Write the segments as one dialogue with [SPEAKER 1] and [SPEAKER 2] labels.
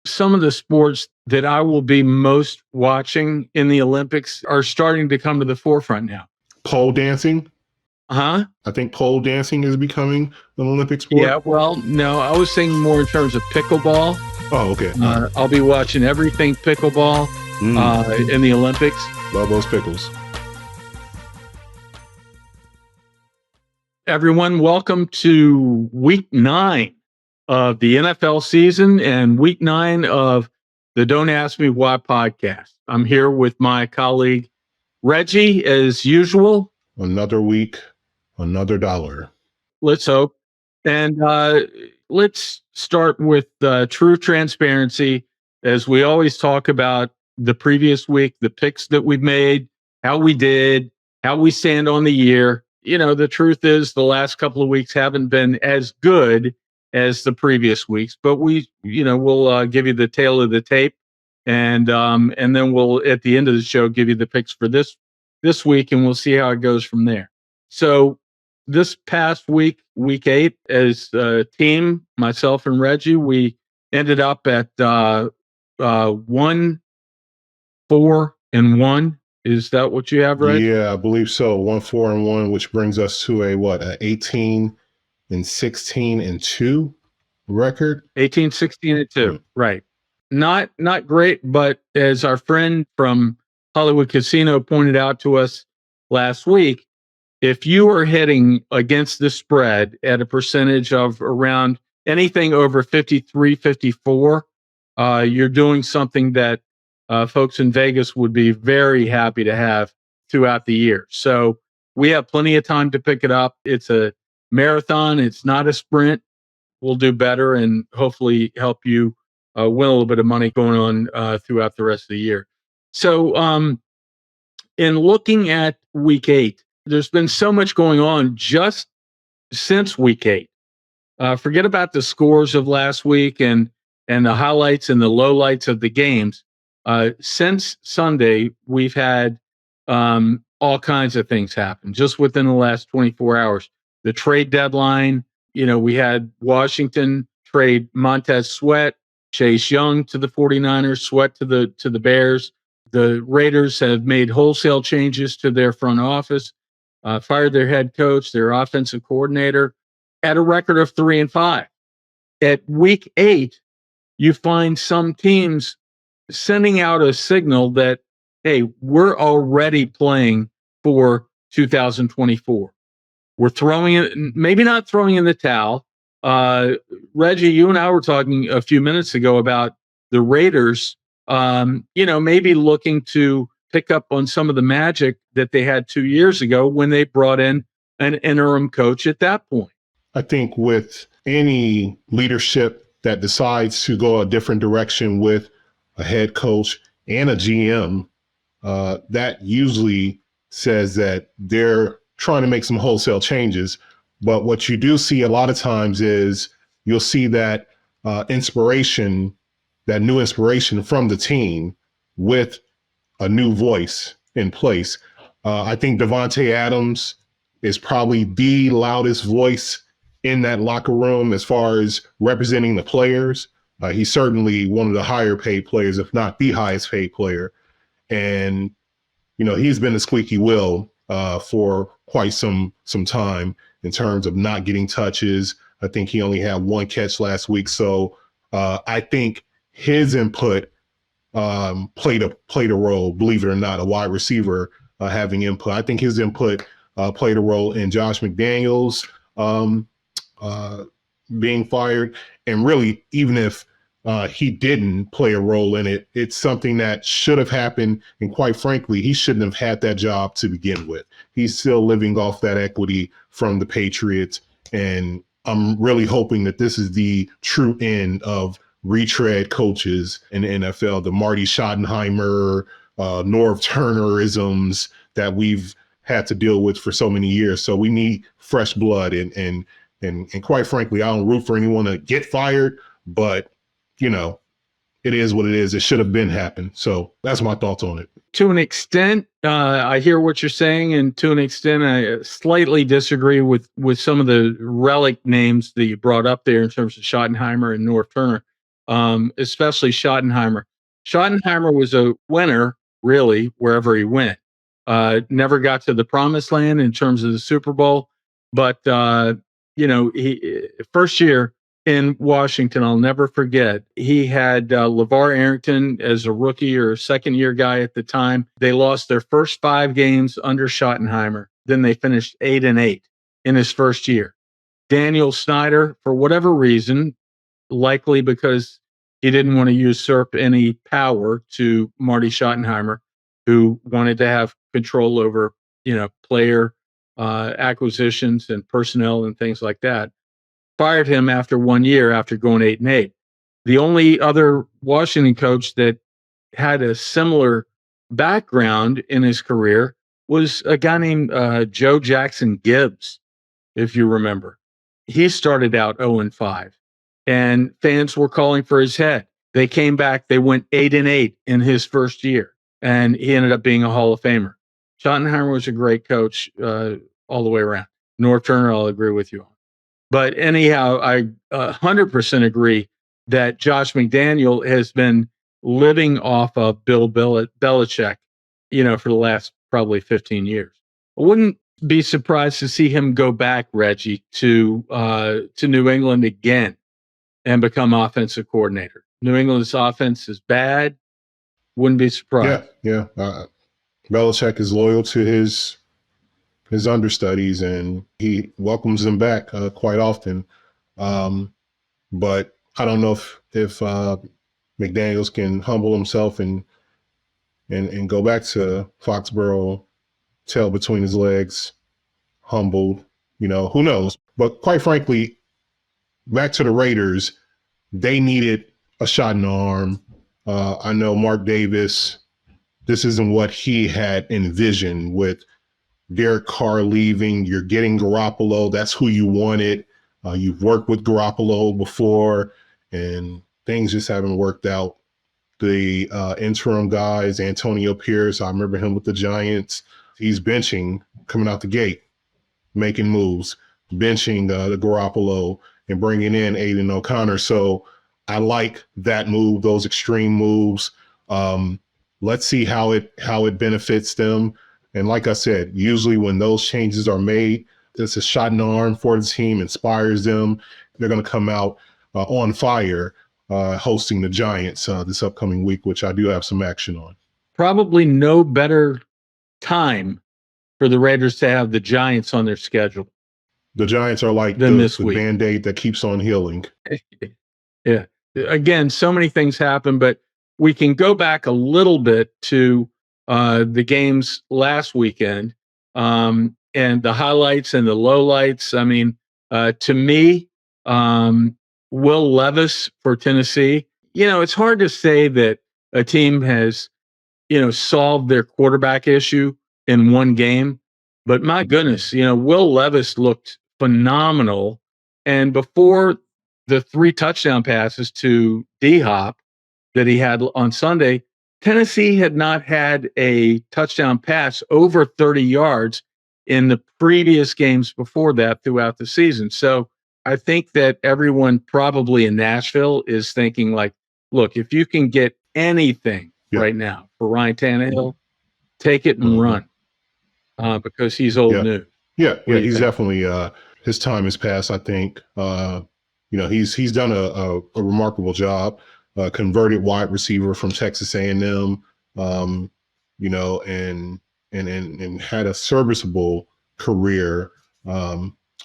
[SPEAKER 1] some of the sports that I will be most watching in the Olympics are starting to come to the forefront now.
[SPEAKER 2] Pole dancing.
[SPEAKER 1] Huh?
[SPEAKER 2] I think pole dancing is becoming an Olympic sport.
[SPEAKER 1] Yeah, well, no, I was thinking more in terms of pickleball.
[SPEAKER 2] Oh, okay.
[SPEAKER 1] I'll be watching everything pickleball in the Olympics.
[SPEAKER 2] Love those pickles.
[SPEAKER 1] Everyone, welcome to week 9 of the NFL season and week 9 of the Don't Ask Me Why podcast. I'm here with my colleague, Reggie, as usual.
[SPEAKER 2] Another week, another dollar.
[SPEAKER 1] Let's hope. And let's start with true transparency. As we always talk about the previous week, the picks that we've made, how we did, how we stand on the year. You know, the truth is the last couple of weeks haven't been as good as the previous weeks, but we'll give you the tail of the tape. And then we'll, at the end of the show, give you the picks for this week, and we'll see how it goes from there. So this past week, week 8, as a team, myself and Reggie, we ended up at 1-4-1. Is that what you have, Reggie?
[SPEAKER 2] Yeah, I believe so. 1-4-1, which brings us to a 18-16-2 record.
[SPEAKER 1] 18-16-2, right. Not great, but as our friend from Hollywood Casino pointed out to us last week, if you are hitting against the spread at a percentage of around anything over 53, 54, you're doing something that folks in Vegas would be very happy to have throughout the year. So we have plenty of time to pick it up. It's a marathon. It's not a sprint. We'll do better and hopefully help you win a little bit of money going on throughout the rest of the year. So in looking at week 8, there's been so much going on just since week 8. Forget about the scores of last week and the highlights and the lowlights of the games. Since Sunday, we've had all kinds of things happen just within the last 24 hours. The trade deadline, we had Washington trade Montez Sweat, Chase Young to the 49ers, Sweat to the Bears. The Raiders have made wholesale changes to their front office, fired their head coach, their offensive coordinator, at a record of 3-5. At week 8, you find some teams sending out a signal that, hey, we're already playing for 2024. We're throwing it, maybe not throwing in the towel. Reggie, you and I were talking a few minutes ago about the Raiders, maybe looking to pick up on some of the magic that they had 2 years ago when they brought in an interim coach at that point.
[SPEAKER 2] I think with any leadership that decides to go a different direction with a head coach and a GM, that usually says that they're trying to make some wholesale changes. But what you do see a lot of times is you'll see that inspiration, that new inspiration from the team with a new voice in place. I think Davante Adams is probably the loudest voice in that locker room as far as representing the players. He's certainly one of the higher paid players, if not the highest paid player. And, he's been a squeaky wheel for quite some time in terms of not getting touches. I think he only had 1 catch last week. So I think his input played a role, believe it or not, a wide receiver having input. I think his input played a role in Josh McDaniels being fired. And really, even if he didn't play a role in it, it's something that should have happened. And quite frankly, he shouldn't have had that job to begin with. He's still living off that equity from the Patriots. And I'm really hoping that this is the true end of retread coaches in the NFL, the Marty Schottenheimer, Norv Turner-isms that we've had to deal with for so many years. So we need fresh blood. And quite frankly, I don't root for anyone to get fired, but it is what it is. It should have been happened. So that's my thoughts on it.
[SPEAKER 1] To an extent, I hear what you're saying, and to an extent, I slightly disagree with some of the relic names that you brought up there in terms of Schottenheimer and North Turner. especially Schottenheimer. Schottenheimer was a winner, really, wherever he went. Never got to the promised land in terms of the Super Bowl, but he first year in Washington, I'll never forget. He had LeVar Arrington as a rookie or second year guy at the time. They lost their first 5 games under Schottenheimer. Then they finished 8-8 in his first year. Daniel Snyder, for whatever reason, likely because he didn't want to usurp any power to Marty Schottenheimer, who wanted to have control over, player acquisitions and personnel and things like that. Fired him after 1 year after going 8-8. The only other Washington coach that had a similar background in his career was a guy named Joe Jackson Gibbs, if you remember. He started out 0-5, and fans were calling for his head. They came back. They went 8-8 in his first year, and he ended up being a Hall of Famer. Schottenheimer was a great coach all the way around. Norv Turner, I'll agree with you on. But anyhow, I 100% agree that Josh McDaniel has been living off of Bill Belichick, for the last probably 15 years. I wouldn't be surprised to see him go back, Reggie, to New England again and become offensive coordinator. New England's offense is bad. Wouldn't be surprised.
[SPEAKER 2] Yeah. Belichick is loyal to his understudies, and he welcomes them back quite often. But I don't know if McDaniels can humble himself and go back to Foxborough, tail between his legs, humbled. Who knows? But quite frankly, back to the Raiders, they needed a shot in the arm. I know Mark Davis, this isn't what he had envisioned with Derek Carr leaving. You're getting Garoppolo. That's who you wanted. You've worked with Garoppolo before, and things just haven't worked out. The interim guys, Antonio Pierce, I remember him with the Giants. He's benching coming out the gate, making moves, benching the Garoppolo and bringing in Aiden O'Connor. So I like that move, those extreme moves. Let's see how it benefits them. And like I said, usually when those changes are made, it's a shot in the arm for the team, inspires them. They're going to come out on fire hosting the Giants this upcoming week, which I do have some action on.
[SPEAKER 1] Probably no better time for the Raiders to have the Giants on their schedule.
[SPEAKER 2] The Giants are like the Band-Aid that keeps on healing.
[SPEAKER 1] Yeah. Again, so many things happen, but we can go back a little bit to the games last weekend and the highlights and the lowlights. I mean, to me, Will Levis for Tennessee, it's hard to say that a team has, solved their quarterback issue in one game, but my goodness, Will Levis looked phenomenal. And before the 3 touchdown passes to D-Hop that he had on Sunday, Tennessee had not had a touchdown pass over 30 yards in the previous games before that throughout the season. So I think that everyone probably in Nashville is thinking like, look, if you can get anything right now for Ryan Tannehill, take it and run because he's old news.
[SPEAKER 2] Yeah, he's definitely his time has passed. I think he's done a remarkable job. Converted wide receiver from Texas A&M, and had a serviceable career,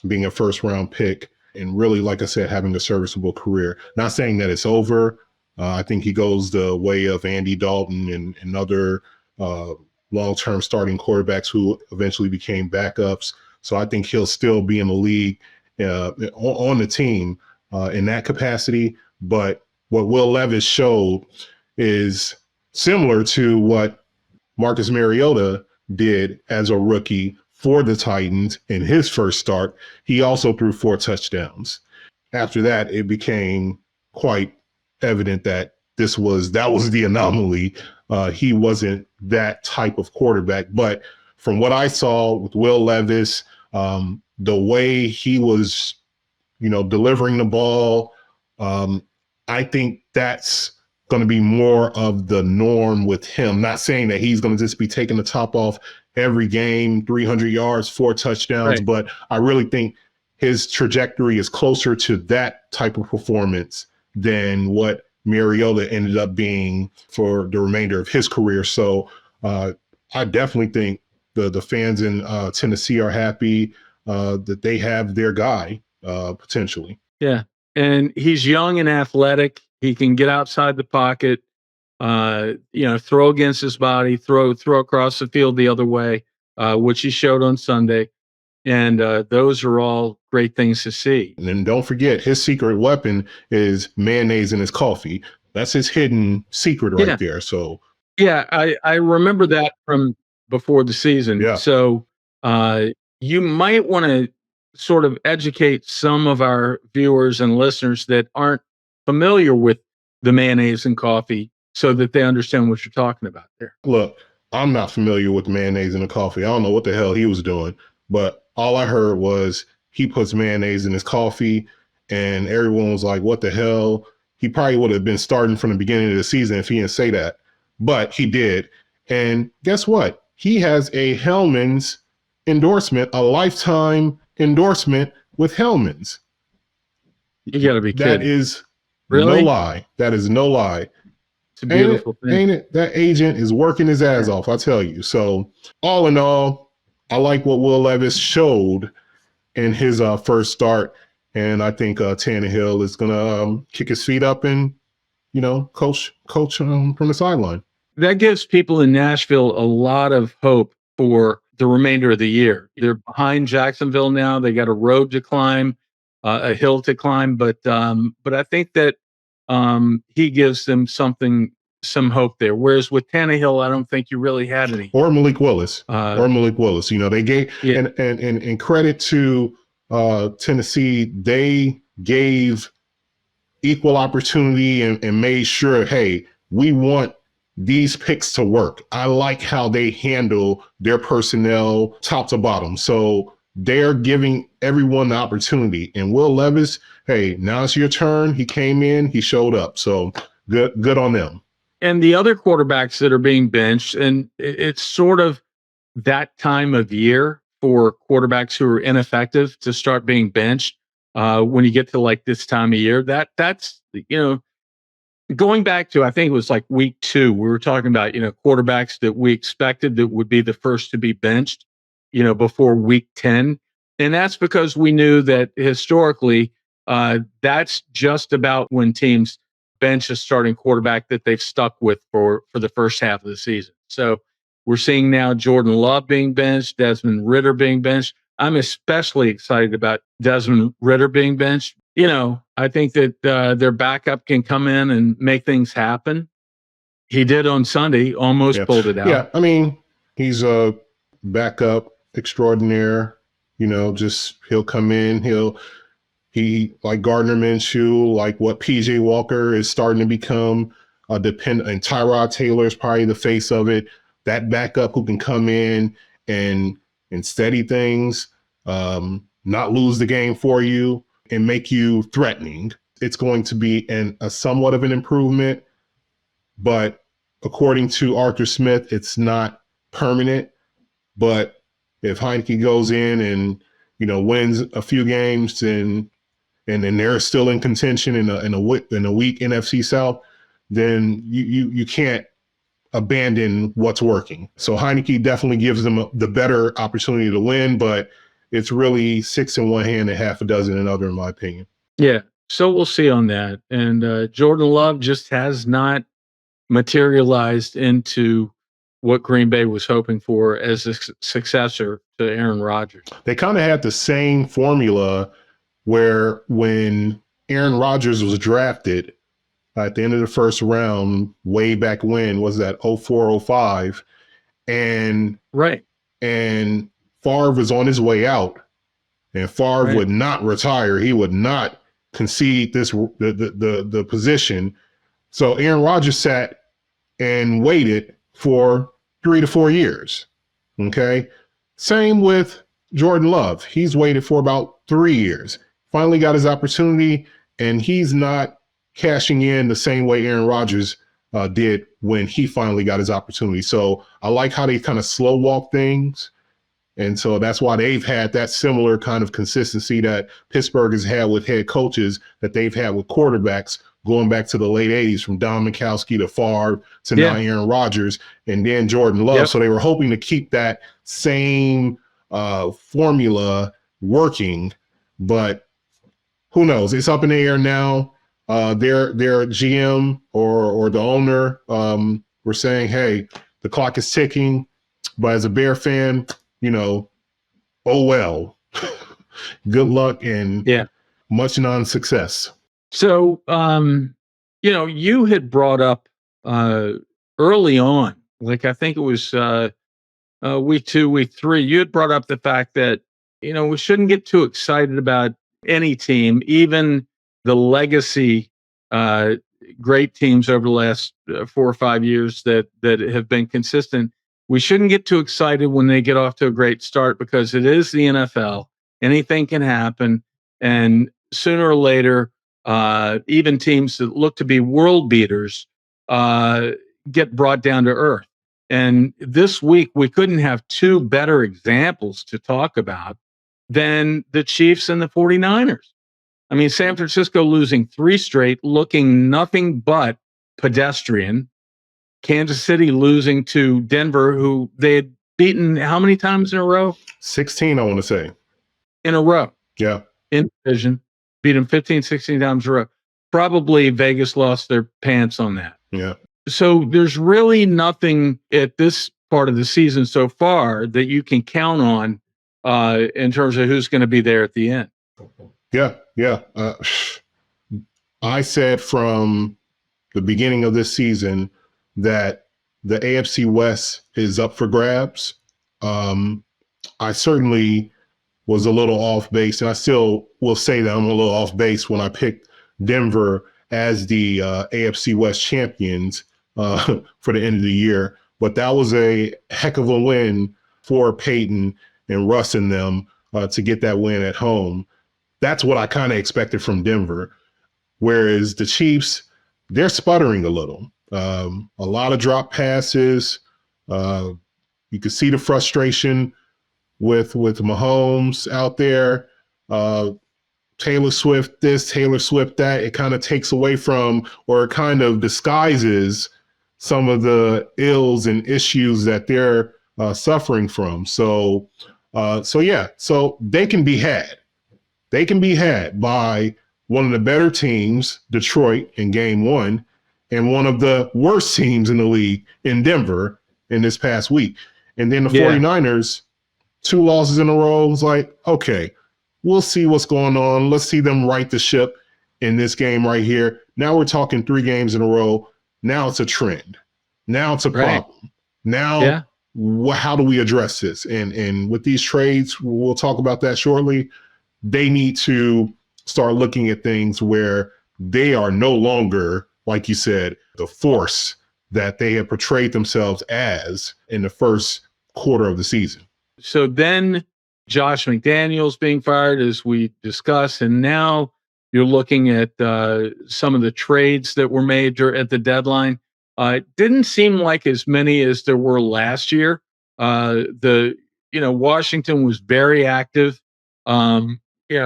[SPEAKER 2] being a first round pick, and really, like I said, having a serviceable career. Not saying that it's over. I think he goes the way of Andy Dalton and other long-term starting quarterbacks who eventually became backups. So I think he'll still be in the league on the team in that capacity. But what Will Levis showed is similar to what Marcus Mariota did as a rookie for the Titans in his first start. He also threw 4 touchdowns. After that, it became quite evident that that was the anomaly. He wasn't that type of quarterback. But from what I saw with Will Levis, the way he was, delivering the ball, I think that's going to be more of the norm with him. Not saying that he's going to just be taking the top off every game, 300 yards, 4 touchdowns,
[SPEAKER 1] Right.
[SPEAKER 2] but I really think his trajectory is closer to that type of performance than what Mariota ended up being for the remainder of his career. So I definitely think the fans in Tennessee are happy that they have their guy potentially.
[SPEAKER 1] Yeah. And he's young and athletic. He can get outside the pocket, throw against his body, throw across the field the other way, which he showed on Sunday. And those are all great things to see.
[SPEAKER 2] And then don't forget, his secret weapon is mayonnaise in his coffee. That's his hidden secret right there. So
[SPEAKER 1] yeah, I remember that from before the season.
[SPEAKER 2] Yeah.
[SPEAKER 1] So you might want to sort of educate some of our viewers and listeners that aren't familiar with the mayonnaise and coffee so that they understand what you're talking about there.
[SPEAKER 2] Look, I'm not familiar with mayonnaise in the coffee. I don't know what the hell he was doing, but all I heard was he puts mayonnaise in his coffee, and everyone was like, what the hell? He probably would have been starting from the beginning of the season if he didn't say that, but he did. And guess what? He has a Hellman's endorsement, a lifetime endorsement with Hellman's.
[SPEAKER 1] You got to be kidding.
[SPEAKER 2] That is
[SPEAKER 1] Really?
[SPEAKER 2] no lie. That is no lie.
[SPEAKER 1] It's a beautiful thing.
[SPEAKER 2] Ain't it? That agent is working his ass off, I tell you. So all in all, I like what Will Levis showed in his first start. And I think Tannehill is going to kick his feet up and, coach from the sideline.
[SPEAKER 1] That gives people in Nashville a lot of hope for the remainder of the year. They're behind Jacksonville now. They got a road to climb, a hill to climb, but I think that he gives them some hope there. Whereas with Tannehill, I don't think you really had any.
[SPEAKER 2] Or Malik Willis. They gave and credit to Tennessee. They gave equal opportunity and made sure, hey, we want these picks to work. I like how they handle their personnel top to bottom. So they're giving everyone the opportunity. And Will Levis, hey, now it's your turn. He came in, he showed up. So good on them.
[SPEAKER 1] And the other quarterbacks that are being benched, and it's sort of that time of year for quarterbacks who are ineffective to start being benched. When you get to like this time of year, that's going back to, I think it was like week 2, we were talking about, quarterbacks that we expected that would be the first to be benched, before week 10. And that's because we knew that historically, that's just about when teams bench a starting quarterback that they've stuck with for the first half of the season. So we're seeing now Jordan Love being benched, Desmond Ridder being benched. I'm especially excited about Desmond Ridder being benched. I think that their backup can come in and make things happen. He did on Sunday, almost pulled it out.
[SPEAKER 2] Yeah, I mean, he's a backup extraordinaire. Just he'll come in, he like Gardner Minshew, like what PJ Walker is starting to become a dependent, and Tyrod Taylor is probably the face of it. That backup who can come in and steady things, not lose the game for you, and make you threatening. It's going to be a somewhat of an improvement, but according to Arthur Smith, it's not permanent. But if Heineke goes in and wins a few games and they're still in contention in a weak NFC South, then you can't abandon what's working. So Heineke definitely gives them the better opportunity to win, but it's really 6 in one hand and half a dozen in other, in my opinion.
[SPEAKER 1] Yeah. So we'll see on that. And Jordan Love just has not materialized into what Green Bay was hoping for as a successor to Aaron Rodgers.
[SPEAKER 2] They kind of had the same formula where when Aaron Rodgers was drafted at the end of the first round, way back when, was that 04, 05? And
[SPEAKER 1] right.
[SPEAKER 2] And Favre was on his way out, and Favre would not retire. He would not concede the position. So Aaron Rodgers sat and waited for 3 to 4 years. Okay. Same with Jordan Love. He's waited for about 3 years. Finally got his opportunity, and he's not cashing in the same way Aaron Rodgers did when he finally got his opportunity. So I like how they kind of slow walk things. And so that's why they've had that similar kind of consistency that Pittsburgh has had with head coaches, that they've had with quarterbacks going back to the late 80s, from Don Mikowski to Favre to now Aaron Rodgers and then Jordan Love. So they were hoping to keep that same formula working, but who knows? It's up in the air now. Their GM or the owner were saying, hey, the clock is ticking, but as a Bear fan, oh well. Good luck and much non-success.
[SPEAKER 1] So, you had brought up early on, like I think it was week 2, week 3, you had brought up the fact that, we shouldn't get too excited about any team, even the legacy great teams over the last 4 or 5 years that have been consistent. We shouldn't get too excited when they get off to a great start, because it is the NFL. Anything can happen. And sooner or later, even teams that look to be world beaters get brought down to earth. And this week, we couldn't have 2 better examples to talk about than the Chiefs and the 49ers. I mean, San Francisco losing 3 straight, looking nothing but pedestrian. Kansas City losing to Denver, who they had beaten how many times in a row?
[SPEAKER 2] 16, I want to say.
[SPEAKER 1] In a row.
[SPEAKER 2] Yeah.
[SPEAKER 1] In division. Beat them 15, 16 times in a row. Probably Vegas lost their pants on that.
[SPEAKER 2] Yeah.
[SPEAKER 1] So there's really nothing at this part of the season so far that you can count on in terms of who's going to be there at the end.
[SPEAKER 2] Yeah. I said from the beginning of this season that the AFC West is up for grabs. I certainly was a little off base, and I still will say that I'm a little off base when I picked Denver as the AFC West champions for the end of the year. But that was a heck of a win for Peyton and Russ and them to get that win at home. That's what I kind of expected from Denver. Whereas the Chiefs, they're sputtering a little. A lot of drop passes. You could see the frustration with Mahomes out there. Taylor Swift this, Taylor Swift that. It kind of takes away from, or it kind of disguises some of the ills and issues that they're suffering from. So they can be had. They can be had by one of the better teams, Detroit, in game 1, and one of the worst teams in the league in Denver in this past week. And then the 49ers, 2 losses in a row. It's like, okay, we'll see what's going on. Let's see them right the ship in this game right here. Now we're talking 3 games in a row. Now it's a trend. Now it's a problem. Now, how do we address this? And with these trades, we'll talk about that shortly. They need to start looking at things where they are no longer, like you said, the force that they have portrayed themselves as in the first quarter of the season.
[SPEAKER 1] So then Josh McDaniels being fired, as we discussed, and now you're looking at some of the trades that were made at the deadline. It didn't seem like as many as there were last year. Washington was very active,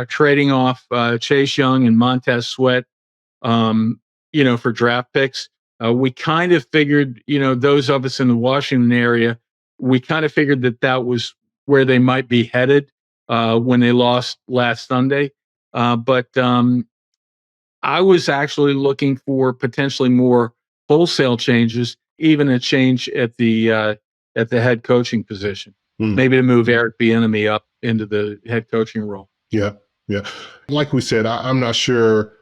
[SPEAKER 1] trading off Chase Young and Montez Sweat, for draft picks. We kind of figured, those of us in the Washington area, we kind of figured that was where they might be headed when they lost last Sunday. But I was actually looking for potentially more wholesale changes, even a change at the head coaching position, maybe to move Eric Bieniemy up into the head coaching role.
[SPEAKER 2] Yeah. Like we said, I'm not sure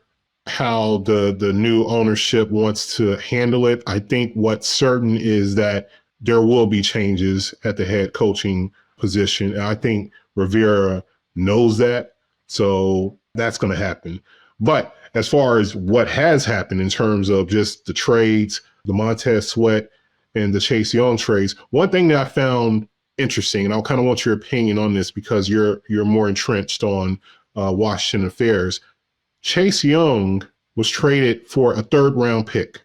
[SPEAKER 2] how the new ownership wants to handle it. I think what's certain is that there will be changes at the head coaching position. And I think Rivera knows that. So that's going to happen. But as far as what has happened in terms of just the trades, the Montez Sweat and the Chase Young trades, one thing that I found interesting, and I kind of want your opinion on this because you're more entrenched on Washington affairs. Chase Young was traded for a 3rd-round pick.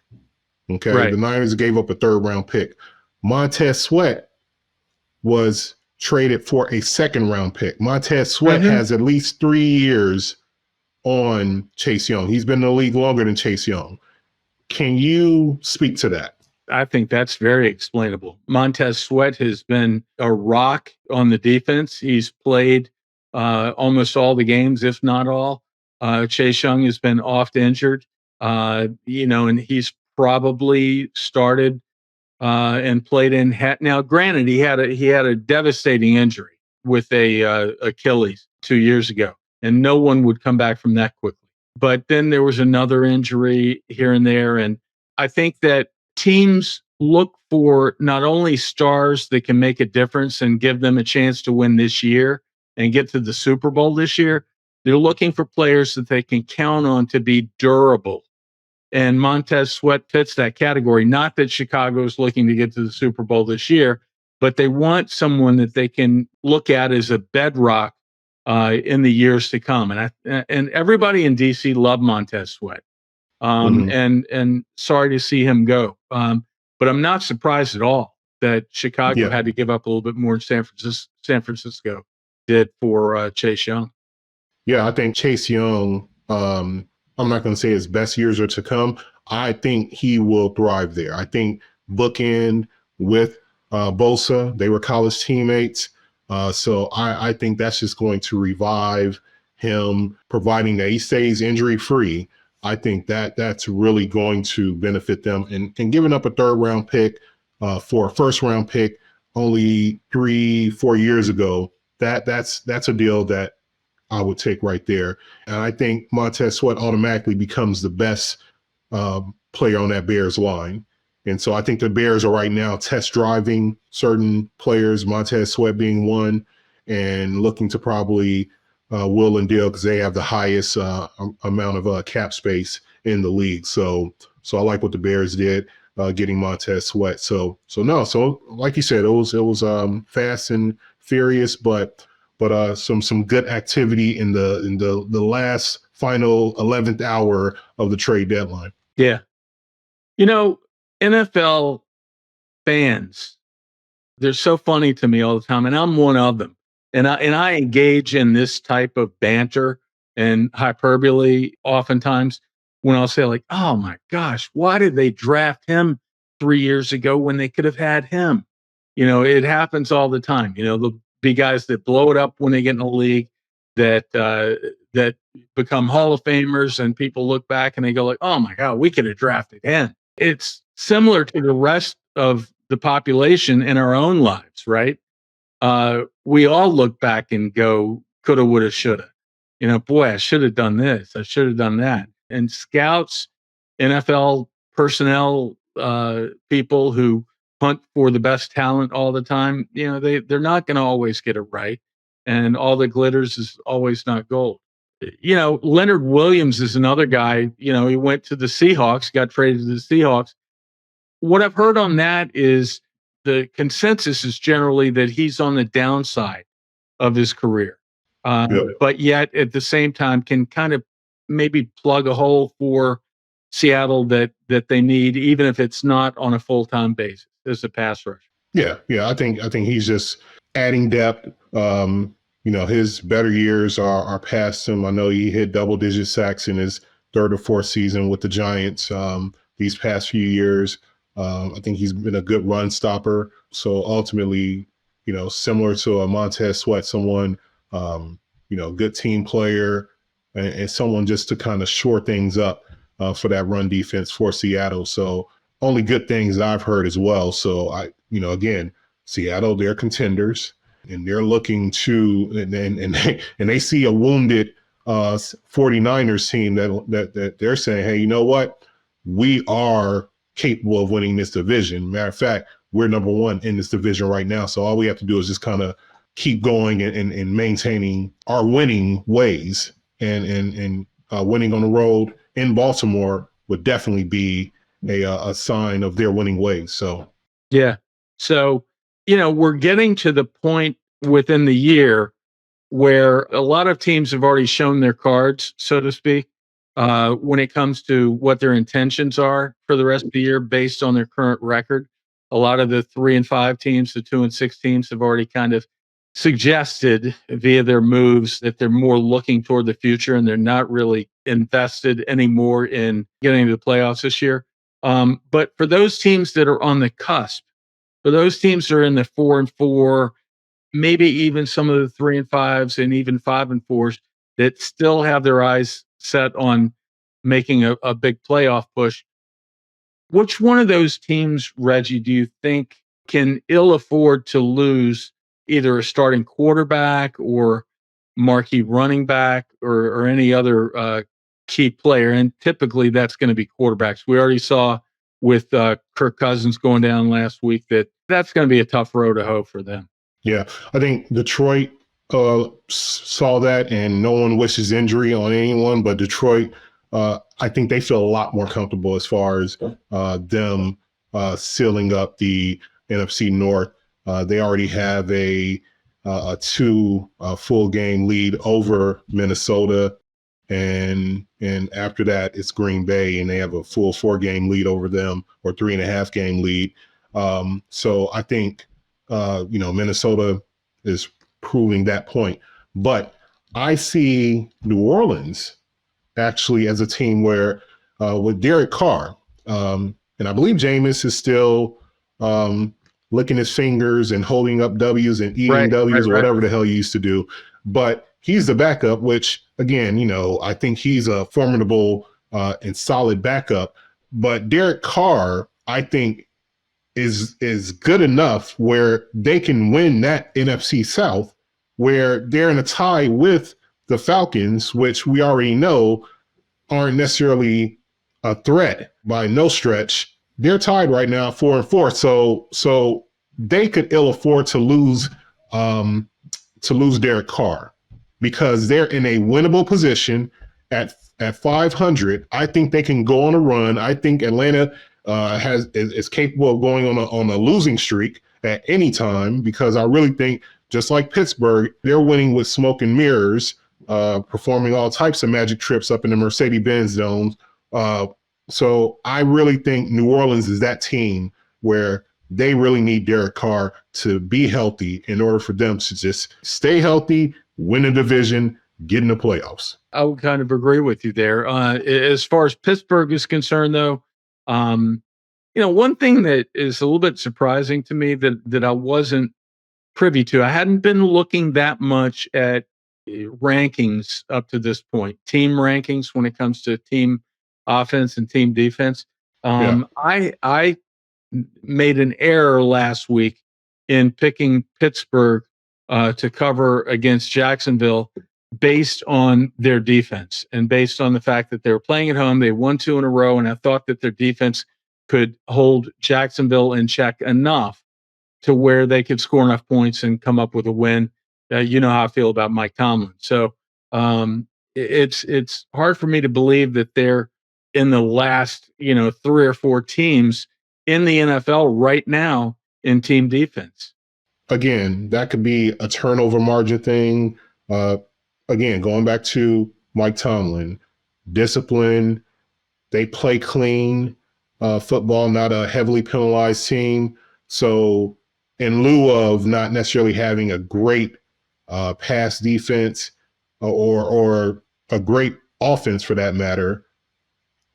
[SPEAKER 2] Okay,
[SPEAKER 1] Right.
[SPEAKER 2] the Niners gave up a 3rd-round pick. Montez Sweat was traded for a 2nd-round pick. Montez Sweat has at least 3 years on Chase Young. He's been in the league longer than Chase Young. Can you speak to that?
[SPEAKER 1] I think that's very explainable. Montez Sweat has been a rock on the defense. He's played almost all the games, if not all. Chase Young has been oft injured, and he's probably started and played in. Now, granted, he had a devastating injury with a Achilles 2 years ago, and no one would come back from that quickly. But then there was another injury here and there, and I think that teams look for not only stars that can make a difference and give them a chance to win this year and get to the Super Bowl this year. They're looking for players that they can count on to be durable. And Montez Sweat fits that category. Not that Chicago is looking to get to the Super Bowl this year, but they want someone that they can look at as a bedrock in the years to come. And everybody in DC loved Montez Sweat. And sorry to see him go. But I'm not surprised at all that Chicago had to give up a little bit more than San Francisco did for Chase Young.
[SPEAKER 2] Yeah, I think Chase Young, I'm not going to say his best years are to come. I think he will thrive there. I think bookend with Bosa, they were college teammates. So I think that's just going to revive him, providing that he stays injury free. I think that's really going to benefit them. And giving up a 3rd-round pick for a 1st-round pick only 3-4 years ago, that's a deal that I would take right there. And I think Montez Sweat automatically becomes the best player on that Bears line. And so I think the Bears are right now test driving certain players, Montez Sweat being one, and looking to probably Will and Deal because they have the highest amount of cap space in the league. So I like what the Bears did getting Montez Sweat. So like you said, it was fast and furious, but some good activity in the last final 11th hour of the trade deadline.
[SPEAKER 1] Yeah. NFL fans, they're so funny to me all the time, and I'm one of them. And I engage in this type of banter and hyperbole oftentimes when I'll say like, "Oh my gosh, why did they draft him 3 years ago when they could have had him?" It happens all the time. There'll be guys that blow it up when they get in the league that become Hall of Famers, and people look back and they go like, "Oh my God, we could have drafted him." It's similar to the rest of the population in our own lives, right? We all look back and go, coulda, woulda, shoulda. Boy, I should have done this. I should have done that. And scouts, NFL personnel, people who hunt for the best talent all the time, they're not going to always get it right. And all that glitters is always not gold. Leonard Williams is another guy. He went to the Seahawks, got traded to the Seahawks. What I've heard on that is the consensus is generally that he's on the downside of his career, but yet at the same time can kind of maybe plug a hole for Seattle that they need, even if it's not on a full-time basis as a pass rusher.
[SPEAKER 2] Yeah. I think he's just adding depth. His better years are past him. I know he hit double-digit sacks in his 3rd or 4th season with the Giants these past few years. I think he's been a good run stopper. So ultimately, similar to a Montez Sweat, someone, good team player and someone just to kind of shore things up for that run defense for Seattle. So only good things that I've heard as well. So again, Seattle, they're contenders and they're looking to, and they see a wounded 49ers team that they're saying, hey, you know what? We are capable of winning this division. Matter of fact, we're number 1 in this division right now. So all we have to do is just kind of keep going and maintaining our winning ways and winning on the road in Baltimore would definitely be a sign of their winning ways. So,
[SPEAKER 1] yeah. So, we're getting to the point within the year where a lot of teams have already shown their cards, so to speak. when it comes to what their intentions are for the rest of the year based on their current record. A lot of the 3-5 teams, the 2-6 teams have already kind of suggested via their moves that they're more looking toward the future and they're not really invested anymore in getting to the playoffs this year. But for those teams that are on the cusp, for those teams that are in the 4-4, maybe even some of the 3-5s and even 5-4s that still have their eyes set on making a big playoff push. Which one of those teams, Reggie, do you think can ill afford to lose either a starting quarterback or marquee running back or any other key player? And typically that's going to be quarterbacks. We already saw with Kirk Cousins going down last week that's going to be a tough row to hoe for them.
[SPEAKER 2] Yeah, I think Detroit saw that, and no one wishes injury on anyone, but Detroit, I think they feel a lot more comfortable as far as them sealing up the NFC North. They already have a 2 full game lead over Minnesota, and after that it's Green Bay, and they have a full 4 game lead over them, or 3.5 game lead. So I think Minnesota is proving that point. But I see New Orleans actually as a team where with Derek Carr, and I believe Jameis is still licking his fingers and holding up W's and eating W's or whatever the hell he used to do. But he's the backup, which again, I think he's a formidable and solid backup. But Derek Carr, I think, is good enough where they can win that NFC South, where they're in a tie with the Falcons, which we already know aren't necessarily a threat by no stretch. They're tied right now 4-4. So they could ill afford to lose Derek Carr because they're in a winnable position at 500. I think they can go on a run. I think Atlanta is capable of going on a losing streak at any time, because I really think, just like Pittsburgh, they're winning with smoke and mirrors, performing all types of magic trips up in the Mercedes-Benz zones. So I really think New Orleans is that team where they really need Derek Carr to be healthy in order for them to just stay healthy, win a division, get in the playoffs.
[SPEAKER 1] I would kind of agree with you there. As far as Pittsburgh is concerned, though, one thing that is a little bit surprising to me that I wasn't privy to, I hadn't been looking that much at rankings up to this point, team rankings when it comes to team offense and team defense. I made an error last week in picking Pittsburgh to cover against Jacksonville based on their defense and based on the fact that they were playing at home. They won 2 in a row, and I thought that their defense could hold Jacksonville in check enough to where they could score enough points and come up with a win. You know how I feel about Mike Tomlin. So it's hard for me to believe that they're in the last 3 or 4 teams in the NFL right now in team defense.
[SPEAKER 2] Again, that could be a turnover margin thing. Again, going back to Mike Tomlin, discipline, they play clean football, not a heavily penalized team. So in lieu of not necessarily having a great pass defense or a great offense for that matter,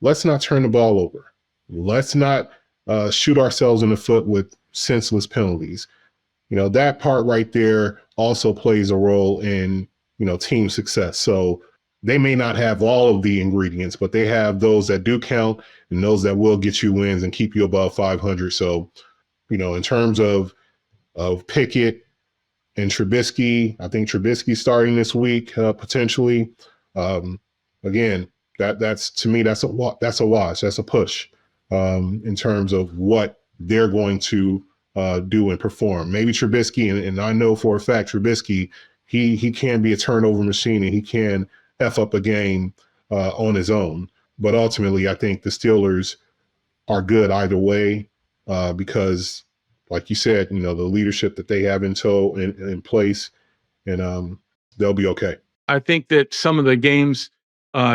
[SPEAKER 2] let's not turn the ball over. Let's not shoot ourselves in the foot with senseless penalties. That part right there also plays a role in team success. So they may not have all of the ingredients, but they have those that do count and those that will get you wins and keep you above 500. So, in terms of Pickett and Trubisky, I think Trubisky starting this week potentially. Again, that's to me that's a wash. That's a push in terms of what they're going to do and perform. Maybe Trubisky, and I know for a fact Trubisky, he can be a turnover machine and he can F up a game on his own. But ultimately, I think the Steelers are good either way because, like you said, the leadership that they have in place, and they'll be okay.
[SPEAKER 1] I think that some of the games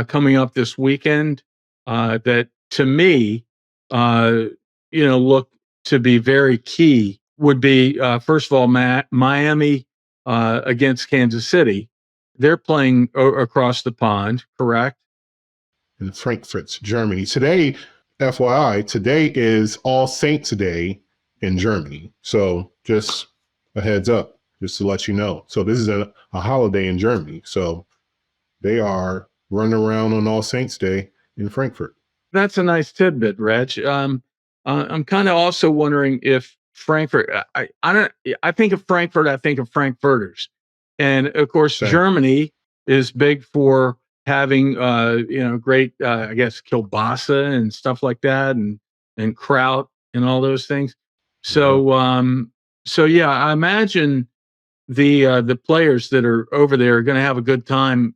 [SPEAKER 1] coming up this weekend that to me, look to be very key would be first of all, Miami against Kansas City. They're playing across the pond, correct?
[SPEAKER 2] In Frankfurt, Germany. Today, FYI, today is All Saints Day in Germany. So just a heads up, just to let you know. So this is a holiday in Germany. So they are running around on All Saints Day in Frankfurt.
[SPEAKER 1] That's a nice tidbit, Reg. I'm kind of also wondering if Frankfurt. I think of Frankfurt. I think of Frankfurters, and of course,
[SPEAKER 2] Same.
[SPEAKER 1] Germany is big for having great I guess kielbasa and stuff like that, and kraut and all those things. So yeah, I imagine the players that are over there are going to have a good time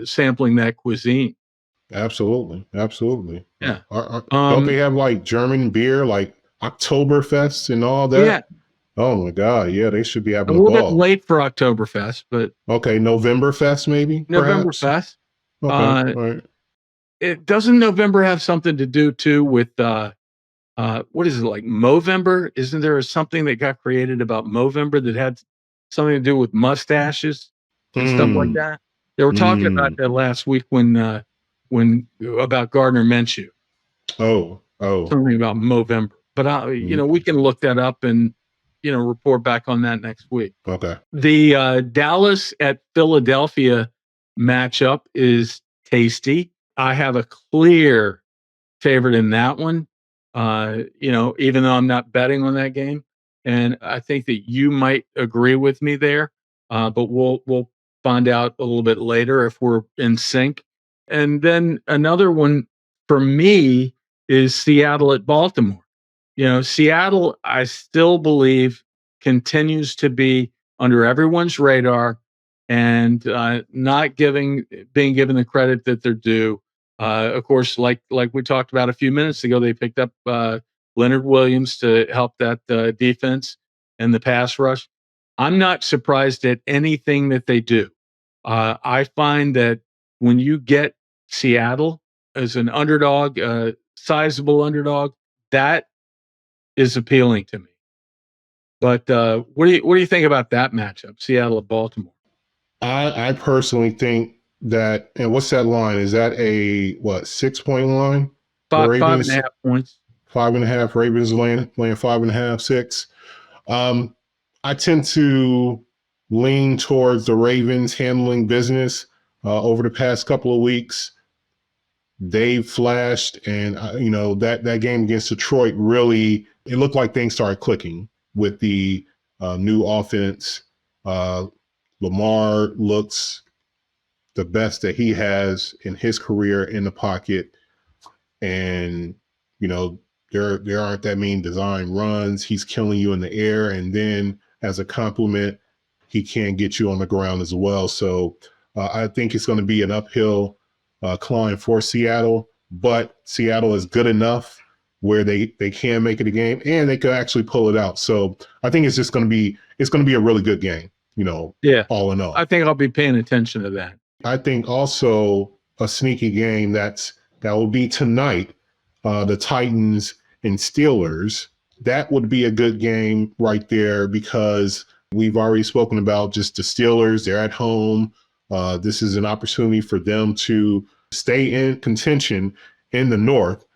[SPEAKER 1] sampling that cuisine.
[SPEAKER 2] Absolutely.
[SPEAKER 1] Yeah.
[SPEAKER 2] Don't they have like German beer, like Oktoberfest and all that?
[SPEAKER 1] Yeah.
[SPEAKER 2] Oh my God. Yeah, they should be having
[SPEAKER 1] A little bit
[SPEAKER 2] ball.
[SPEAKER 1] late for Oktoberfest, but
[SPEAKER 2] Okay, Novemberfest maybe?
[SPEAKER 1] Novemberfest.
[SPEAKER 2] Okay. All right.
[SPEAKER 1] It doesn't November have something to do too with what is it, like Movember? Isn't there something that got created about Movember that had something to do with mustaches and stuff like that? They were talking about that last week when about Gardner Minshew.
[SPEAKER 2] Oh.
[SPEAKER 1] Something about Movember. But we can look that up and report back on that next week.
[SPEAKER 2] Okay.
[SPEAKER 1] The Dallas at Philadelphia matchup is tasty. I have a clear favorite in that one. Even though I'm not betting on that game, and I think that you might agree with me there. But we'll find out a little bit later if we're in sync. And then another one for me is Seattle at Baltimore. Seattle, I still believe, continues to be under everyone's radar and not being given the credit that they're due. Of course, like we talked about a few minutes ago, they picked up Leonard Williams to help that defense and the pass rush. I'm not surprised at anything that they do. I find that when you get Seattle as an underdog, sizable underdog, that is appealing to me. But what do you think about that matchup, Seattle at Baltimore?
[SPEAKER 2] I personally think that, and what's that line? Is that a 6-point line?
[SPEAKER 1] 5.5 points.
[SPEAKER 2] 5.5. Ravens laying 5.5, 6. I tend to lean towards the Ravens handling business over the past couple of weeks. They've flashed, and that game against Detroit really, it looked like things started clicking with the new offense. Lamar looks the best that he has in his career in the pocket, and there aren't that many design runs. He's killing you in the air, and then as a compliment, he can get you on the ground as well. So I think it's going to be an uphill climb for Seattle, but Seattle is good enough where they can make it a game and they could actually pull it out. So I think it's going to be a really good game, all in all.
[SPEAKER 1] I think I'll be paying attention to that.
[SPEAKER 2] I think also a sneaky game that will be tonight, the Titans and Steelers. That would be a good game right there because we've already spoken about just the Steelers. They're at home. This is an opportunity for them to stay in contention in the North,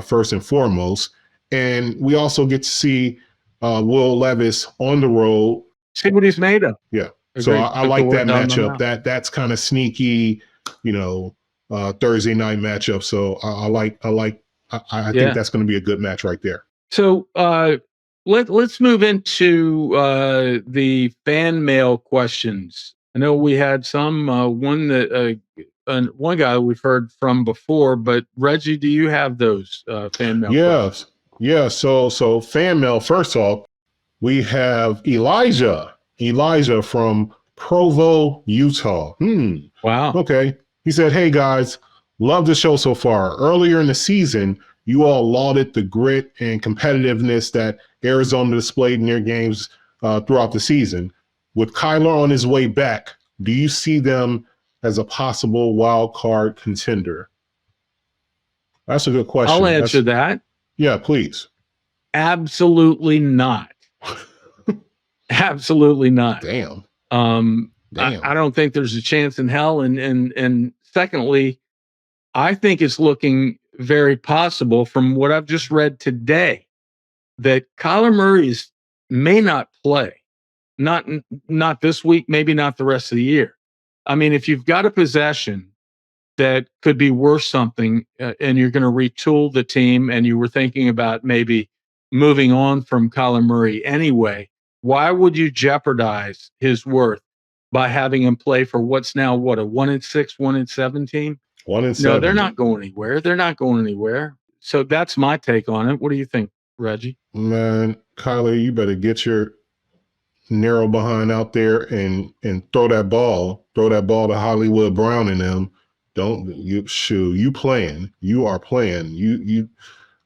[SPEAKER 2] first and foremost. And we also get to see Will Levis on the road.
[SPEAKER 1] See what he's made of.
[SPEAKER 2] Yeah. So I like that matchup. That's kind of sneaky, Thursday night matchup. So I think that's going to be a good match right there.
[SPEAKER 1] So let's move into the fan mail questions. I know we had some one guy we've heard from before, but Reggie, do you have those fan mail?
[SPEAKER 2] Yes. Yeah. So fan mail. First off, we have Elijah from Provo, Utah.
[SPEAKER 1] Wow.
[SPEAKER 2] Okay. He said, "Hey guys, love the show so far. Earlier in the season, you all lauded the grit and competitiveness that Arizona displayed in their games throughout the season. With Kyler on his way back, do you see them as a possible wild card contender? That's a good question.
[SPEAKER 1] I'll answer that.
[SPEAKER 2] Yeah, please.
[SPEAKER 1] Absolutely not. Absolutely not.
[SPEAKER 2] Damn.
[SPEAKER 1] I don't think there's a chance in hell. And secondly, I think it's looking very possible from what I've just read today that Kyler Murray may not play. Not this week, maybe not the rest of the year. I mean, if you've got a possession that could be worth something and you're going to retool the team and you were thinking about maybe moving on from Kyler Murray anyway, why would you jeopardize his worth by having him play for what's now, what, a 1-6, 1-7 team?
[SPEAKER 2] 1-7.
[SPEAKER 1] No, they're not going anywhere. They're not going anywhere. So that's my take on it. What do you think, Reggie?
[SPEAKER 2] Man, Kyler, you better get your narrow behind out there and throw that ball to Hollywood Brown and them. You playing. You are playing.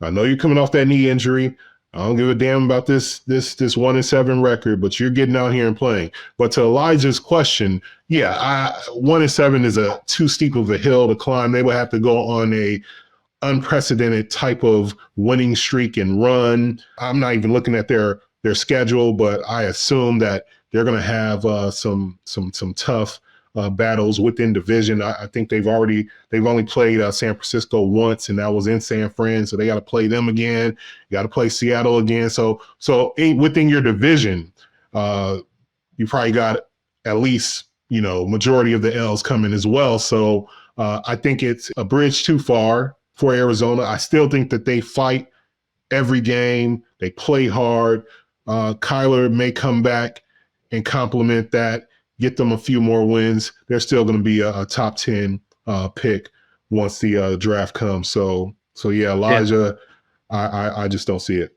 [SPEAKER 2] I know you're coming off that knee injury. I don't give a damn about this 1-7 record, but you're getting out here and playing. But to Elijah's question, 1-7 is too steep of a hill to climb. They would have to go on a unprecedented type of winning streak and run. I'm not even looking at their schedule, but I assume that they're going to have some tough battles within division. I think they've only played San Francisco once, and that was in San Fran. So they got to play them again. You got to play Seattle again. So within your division, you probably got at least, majority of the L's coming as well. So I think it's a bridge too far for Arizona. I still think that they fight every game. They play hard. Kyler may come back and complement that, get them a few more wins. They're still going to be a top 10 pick once the draft comes. So yeah, Elijah, yeah. I just don't see it.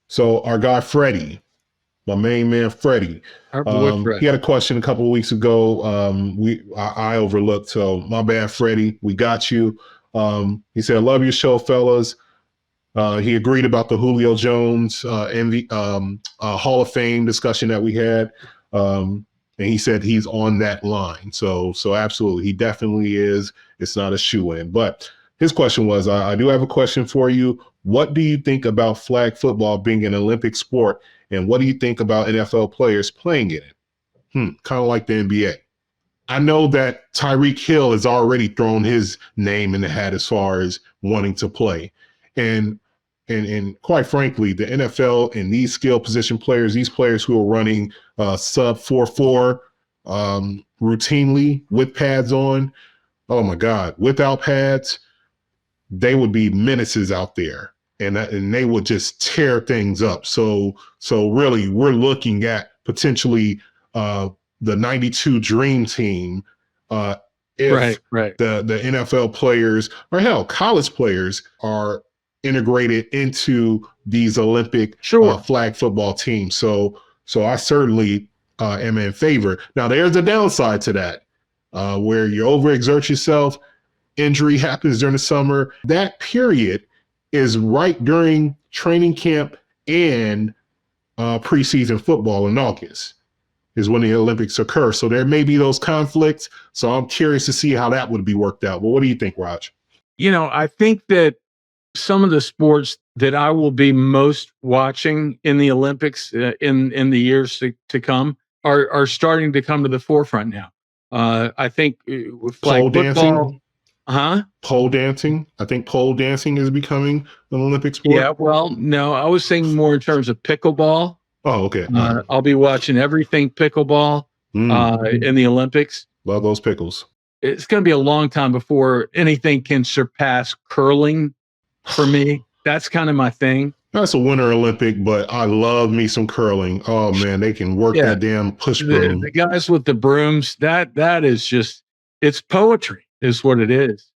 [SPEAKER 2] So our guy Freddie, my main man Freddie, he had a question a couple of weeks ago. I overlooked, so my bad, Freddie. We got you. He said, "I love your show, fellas." He agreed about the Julio Jones Hall of Fame discussion that we had. And he said he's on that line. So absolutely, he definitely is. It's not a shoe-in. But his question was, I do have a question for you. What do you think about flag football being an Olympic sport? And what do you think about NFL players playing in it? Kind of like the NBA. I know that Tyreek Hill has already thrown his name in the hat as far as wanting to play. And quite frankly, the NFL and these skill position players, these players who are running sub 4.4 routinely with pads on, oh my God, without pads, they would be menaces out there, and they would just tear things up. So really, we're looking at potentially the '92 Dream Team. If the NFL players, or hell, college players, are integrated into these Olympic flag football teams. So I certainly am in favor. Now, there's a downside to that, where you overexert yourself, injury happens during the summer. That period is right during training camp and preseason football in August is when the Olympics occur. So there may be those conflicts. So I'm curious to see how that would be worked out. Well, what do you think, Raj?
[SPEAKER 1] I think that some of the sports that I will be most watching in the Olympics in the years to come are starting to come to the forefront now. I think
[SPEAKER 2] pole dancing.
[SPEAKER 1] Pole
[SPEAKER 2] dancing. I think pole dancing is becoming an Olympic sport.
[SPEAKER 1] Yeah, well, no, I was thinking more in terms of pickleball.
[SPEAKER 2] Oh, okay.
[SPEAKER 1] I'll be watching everything pickleball in the Olympics.
[SPEAKER 2] Love those pickles.
[SPEAKER 1] It's going to be a long time before anything can surpass curling for me. That's kind of my thing.
[SPEAKER 2] That's a Winter Olympic, but I love me some curling. Oh man, they can work that damn push broom.
[SPEAKER 1] The guys with the brooms, that is just, it's poetry is what it is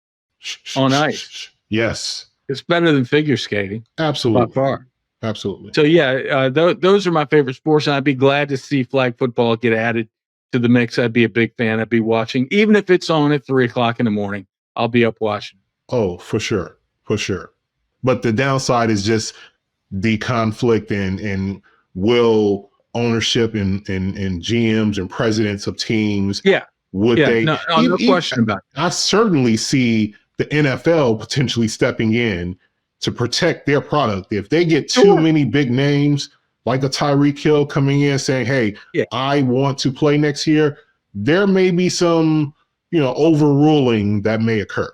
[SPEAKER 1] on ice.
[SPEAKER 2] Yes.
[SPEAKER 1] It's better than figure skating.
[SPEAKER 2] Absolutely.
[SPEAKER 1] By far.
[SPEAKER 2] Absolutely.
[SPEAKER 1] So yeah, those are my favorite sports, and I'd be glad to see flag football get added to the mix. I'd be a big fan. I'd be watching, even if it's on at 3:00 in the morning. I'll be up watching.
[SPEAKER 2] Oh, for sure. But the downside is just the conflict and will ownership and GMs and presidents of teams Would
[SPEAKER 1] Yeah,
[SPEAKER 2] they?
[SPEAKER 1] no question about it.
[SPEAKER 2] I certainly see the NFL potentially stepping in to protect their product. If they get too many big names, like a Tyreek Hill coming in saying, hey,
[SPEAKER 1] Yeah.
[SPEAKER 2] I want to play next year, there may be some, overruling that may occur.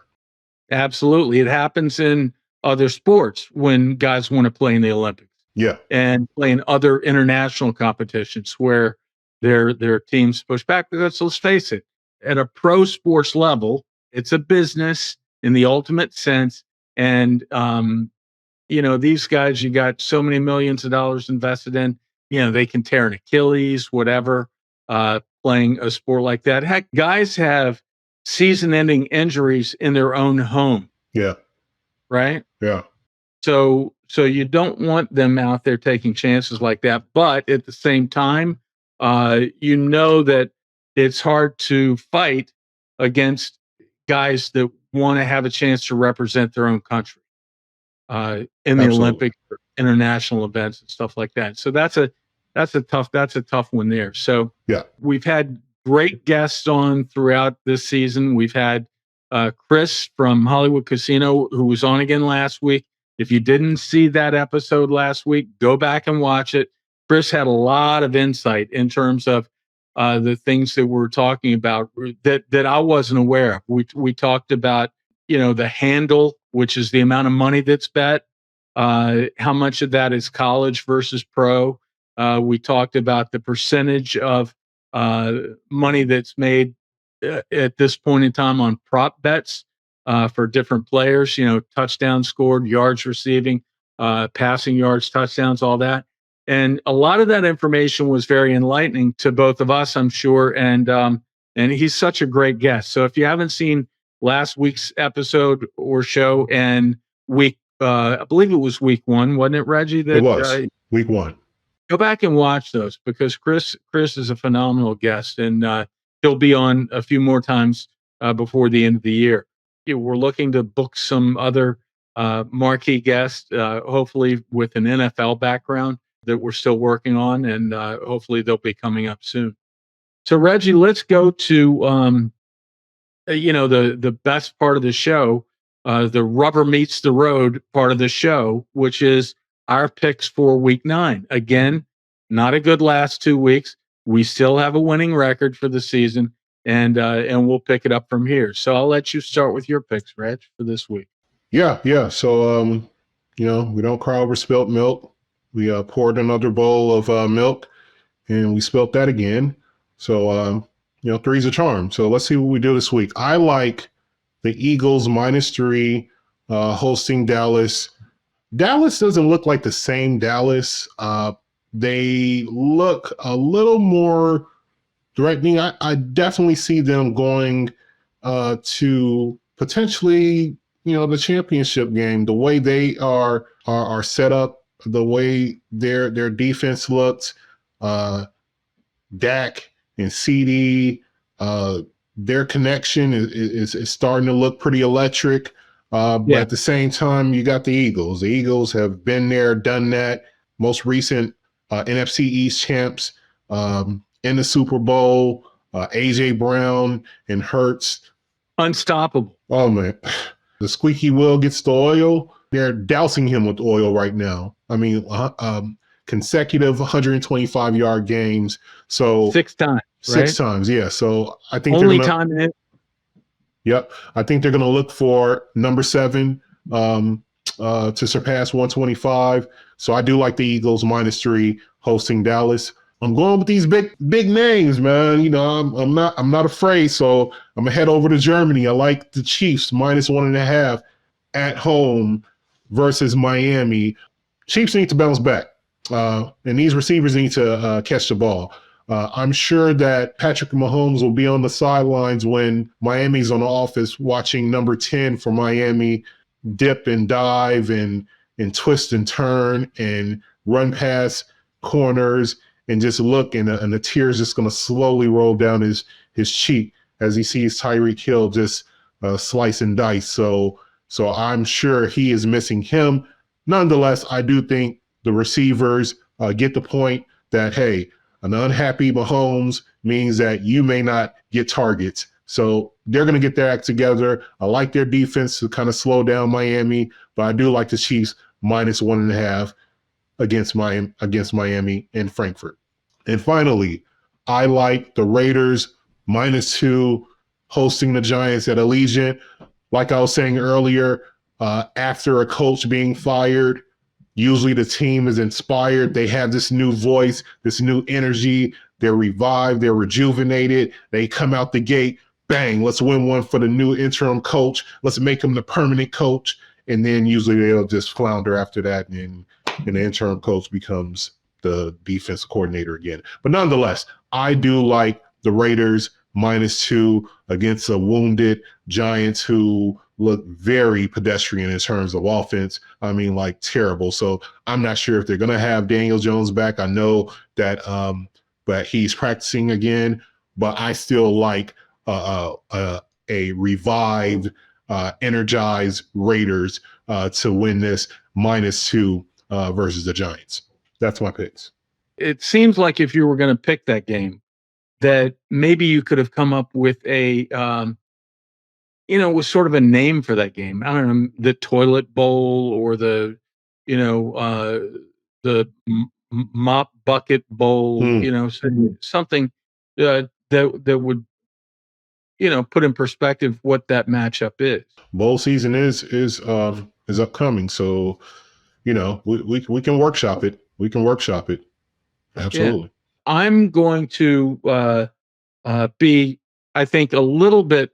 [SPEAKER 1] Absolutely. It happens in other sports when guys want to play in the Olympics.
[SPEAKER 2] Yeah.
[SPEAKER 1] And play in other international competitions where their teams push back. Because let's face it, at a pro sports level, it's a business in the ultimate sense. And these guys, you got so many millions of dollars invested in, they can tear an Achilles, whatever, playing a sport like that. Heck, guys have season-ending injuries in their own home.
[SPEAKER 2] Yeah.
[SPEAKER 1] Right?
[SPEAKER 2] Yeah.
[SPEAKER 1] So you don't want them out there taking chances like that. But at the same time, that it's hard to fight against guys that want to have a chance to represent their own country in the Olympic or international events and stuff like that. So that's a tough one there. So
[SPEAKER 2] yeah,
[SPEAKER 1] we've had great guests on throughout this season. We've had Chris from Hollywood Casino, who was on again last week. If you didn't see that episode last week, go back and watch it. Chris had a lot of insight in terms of the things that we're talking about that I wasn't aware of. We talked about, the handle, which is the amount of money that's bet, how much of that is college versus pro. We talked about the percentage of money that's made at this point in time on prop bets for different players, touchdowns scored, yards receiving, passing yards, touchdowns, all that. And a lot of that information was very enlightening to both of us, I'm sure. And he's such a great guest. So if you haven't seen last week's episode or show and I believe it was week 1, wasn't it, Reggie?
[SPEAKER 2] It was week 1.
[SPEAKER 1] Go back and watch those because Chris is a phenomenal guest, and he'll be on a few more times before the end of the year. We're looking to book some other marquee guests, hopefully with an NFL background that we're still working on, and hopefully they'll be coming up soon. So Reggie, let's go to the best part of the show, the rubber meets the road part of the show, which is our picks for week 9. Again, not a good last 2 weeks. We still have a winning record for the season, and we'll pick it up from here. So I'll let you start with your picks, Reg, for this week.
[SPEAKER 2] Yeah. So, we don't cry over spilt milk. We poured another bowl of milk, and we spilt that again. So, three's a charm. So let's see what we do this week. I like the Eagles -3 hosting Dallas. Dallas doesn't look like the same Dallas. They look a little more threatening. I definitely see them going to potentially, the championship game. The way they are set up, the way their defense looks, Dak and CD, their connection is starting to look pretty electric. But at the same time, you got the Eagles. The Eagles have been there, done that. Most recent NFC East champs in the Super Bowl, A.J. Brown and Hurts.
[SPEAKER 1] Unstoppable.
[SPEAKER 2] Oh, man. The squeaky wheel gets the oil. They're dousing him with oil right now. I mean, consecutive 125-yard games. So
[SPEAKER 1] 6 times.
[SPEAKER 2] Six times, yeah. So I think
[SPEAKER 1] only time in it.
[SPEAKER 2] Yep. I think they're going to look for number 7 to surpass 125. So I do like the Eagles -3 hosting Dallas. I'm going with these big names, man. I'm not afraid. So I'm gonna head over to Germany. I like the Chiefs -1.5 at home versus Miami. Chiefs need to bounce back, and these receivers need to catch the ball. I'm sure that Patrick Mahomes will be on the sidelines when Miami's on the offense watching number 10 for Miami dip and dive and twist and turn and run past corners and just look, and the tears just going to slowly roll down his cheek as he sees Tyreek Hill just slice and dice. So I'm sure he is missing him. Nonetheless, I do think the receivers get the point that, hey, An unhappy Mahomes means that you may not get targets. So they're going to get their act together. I like their defense to kind of slow down Miami, but I do like the Chiefs -1.5 against Miami and Frankfurt. And finally, I like the Raiders -2 hosting the Giants at Allegiant. Like I was saying earlier, after a coach being fired, usually the team is inspired. They have this new voice, this new energy. They're revived. They're rejuvenated. They come out the gate, bang, let's win one for the new interim coach. Let's make him the permanent coach. And then usually they'll just flounder after that, and the interim coach becomes the defense coordinator again. But nonetheless, I do like the Raiders -2 against a wounded Giants who look very pedestrian in terms of offense. I mean, like terrible. So I'm not sure if they're going to have Daniel Jones back. I know that, but he's practicing again. But I still like a revived, energized Raiders to win this -2 versus the Giants. That's my picks.
[SPEAKER 1] It seems like if you were going to pick that game, that maybe you could have come up with a, was sort of a name for that game. I don't know, the Toilet Bowl or the Mop Bucket Bowl. Something that would put in perspective what that matchup is.
[SPEAKER 2] Bowl season is upcoming, so we can workshop it. We can workshop it. Absolutely.
[SPEAKER 1] Yeah. I'm going to be, I think, a little bit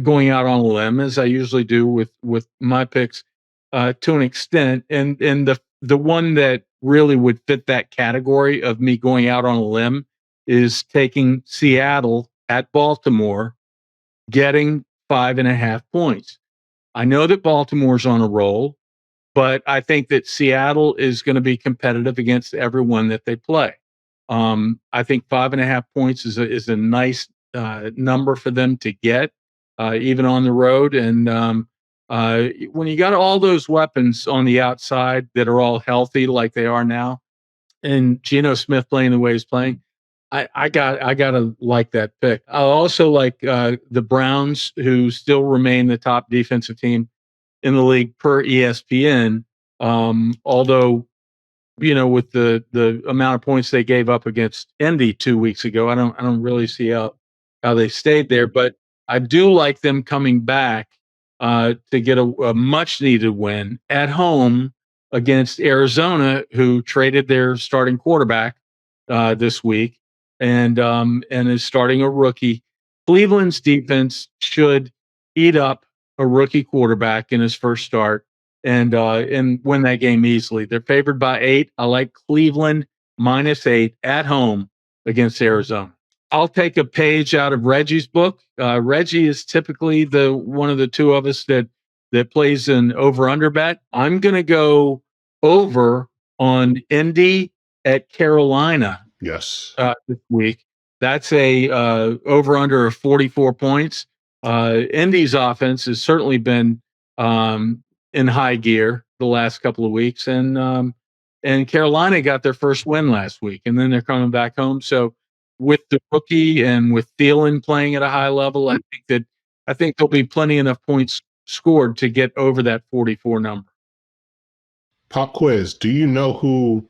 [SPEAKER 1] going out on a limb, as I usually do with my picks, to an extent, and the one that really would fit that category of me going out on a limb is taking Seattle at Baltimore, getting 5.5 points. I know that Baltimore's on a roll, but I think that Seattle is going to be competitive against everyone that they play. I think 5.5 points is a nice number for them to get, even on the road. And when you got all those weapons on the outside that are all healthy like they are now, and Geno Smith playing the way he's playing, I gotta like that pick. I also like the Browns, who still remain the top defensive team in the league per ESPN. Although, with the amount of points they gave up against Indy 2 weeks ago, I don't really see how they stayed there. But I do like them coming back to get a much needed win at home against Arizona, who traded their starting quarterback this week and is starting a rookie. Cleveland's defense should eat up a rookie quarterback in his first start and win that game easily. They're favored by 8. I like Cleveland -8 at home against Arizona. I'll take a page out of Reggie's book. Reggie is typically the one of the two of us that plays an over/under bet. I'm going to go over on Indy at Carolina.
[SPEAKER 2] Yes.
[SPEAKER 1] This week. That's a over/under of 44 points. Indy's offense has certainly been in high gear the last couple of weeks, and Carolina got their first win last week, and then they're coming back home. So with the rookie and with Thielen playing at a high level, I think there'll be plenty enough points scored to get over that 44 number.
[SPEAKER 2] Pop quiz: do you know who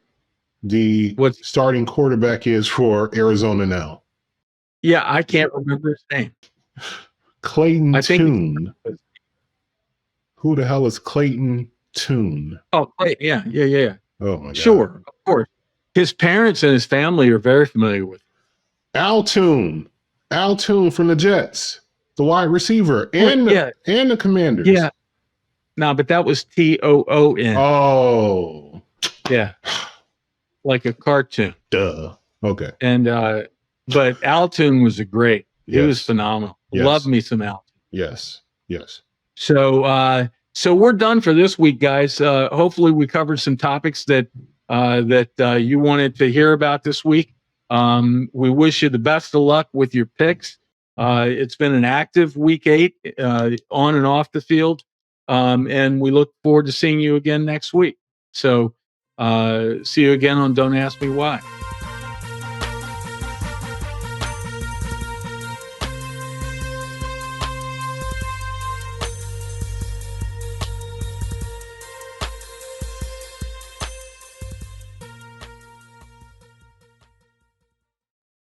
[SPEAKER 2] the starting quarterback is for Arizona now?
[SPEAKER 1] Yeah, I can't remember his name.
[SPEAKER 2] Clayton Tune. Who the hell is Clayton Tune?
[SPEAKER 1] Oh, yeah.
[SPEAKER 2] Oh my God.
[SPEAKER 1] Sure, of course. His parents and his family are very familiar with him.
[SPEAKER 2] Al Tune from the Jets, the wide receiver, and the Commanders.
[SPEAKER 1] Yeah. No, but that was Toon.
[SPEAKER 2] Oh.
[SPEAKER 1] Yeah. Like a cartoon.
[SPEAKER 2] Duh. Okay.
[SPEAKER 1] And but Al Tune was great. He was phenomenal.
[SPEAKER 2] Yes.
[SPEAKER 1] Love me some Al.
[SPEAKER 2] Yes.
[SPEAKER 1] So we're done for this week, guys. Hopefully we covered some topics that you wanted to hear about this week. We wish you the best of luck with your picks. It's been an active week 8 on and off the field. And we look forward to seeing you again next week. So see you again on Don't Ask Me Why.